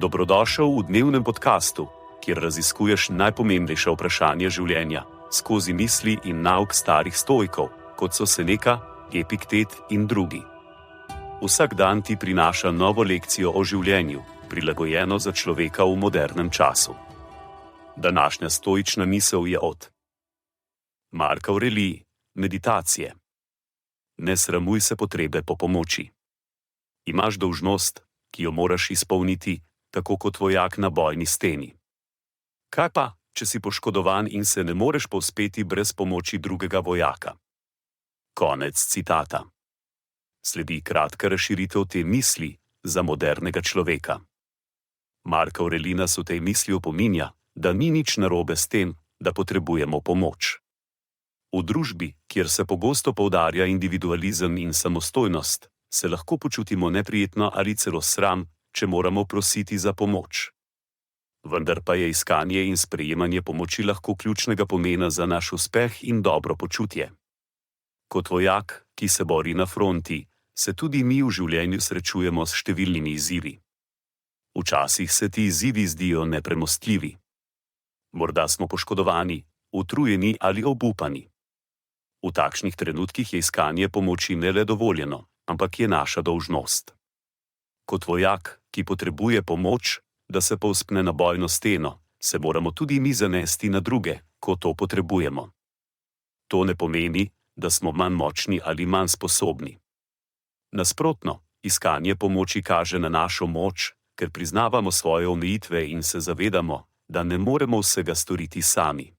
Dobrodošel v dnevnem podkastu, kjer raziskuješ najpomembnejša vprašanja življenja skozi misli in nauk starih stoikov, kot so Seneca, Epiktet in drugi. Vsak dan ti prinaša novo lekcijo o življenju, prilagojeno za človeka v modernem času. Današnja stoična misel je od Marka Aurelij, meditacije. Ne sramuj se potrebe po pomoči. Imaš dolžnost, ki jo moraš izpolniti, tako kot vojak na bojni steni. Kaj pa, če si poškodovan in se ne moreš povzpeti brez pomoči drugega vojaka? Konec citata. Sledi kratka razširitev te misli za modernega človeka. Mark Aurelij nas v tej misli opominja, da ni nič narobe s tem, da potrebujemo pomoč. V družbi, kjer se pogosto poudarja individualizem in samostojnost, se lahko počutimo neprijetno ali celo sram, če moramo prositi za pomoč. Vendar pa je iskanje in sprejemanje pomoči lahko ključnega pomena za naš uspeh in dobro počutje. Kot vojak, ki se bori na fronti, se tudi mi v življenju srečujemo s številnimi izzivi. Včasih se ti izzivi zdijo nepremostljivi. Morda smo poškodovani, utrujeni ali obupani. V takšnih trenutkih je iskanje pomoči ne le dovoljeno, ampak je naša dolžnost. Kot vojak, ki potrebuje pomoč, da se povzpne na bojno steno, se moramo tudi mi zanesti na druge, ko to potrebujemo. To ne pomeni, da smo manj močni ali manj sposobni. Nasprotno, iskanje pomoči kaže na našo moč, ker priznavamo svoje omejitve in se zavedamo, da ne moremo vsega storiti sami.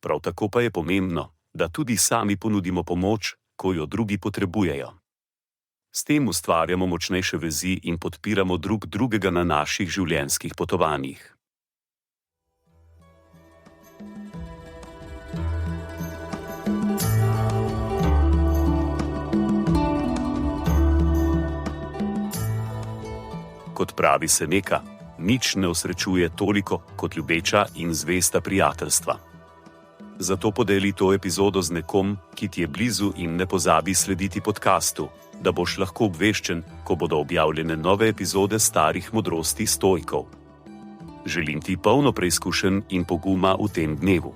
Prav tako pa je pomembno, da tudi sami ponudimo pomoč, ko jo drugi potrebujejo. S tem ustvarjamo močnejše vezi in podpiramo drug drugega na naših življenjskih potovanjih. Kot pravi Seneca, nič ne osrečuje toliko kot ljubeča in zvesta prijateljstva. Zato podeli to epizodo z nekom, ki ti je blizu, in ne pozabi slediti podkastu, da boš lahko obveščen, ko bodo objavljene nove epizode starih modrosti stoikov. Želim ti polno preizkušenj in poguma v tem dnevu.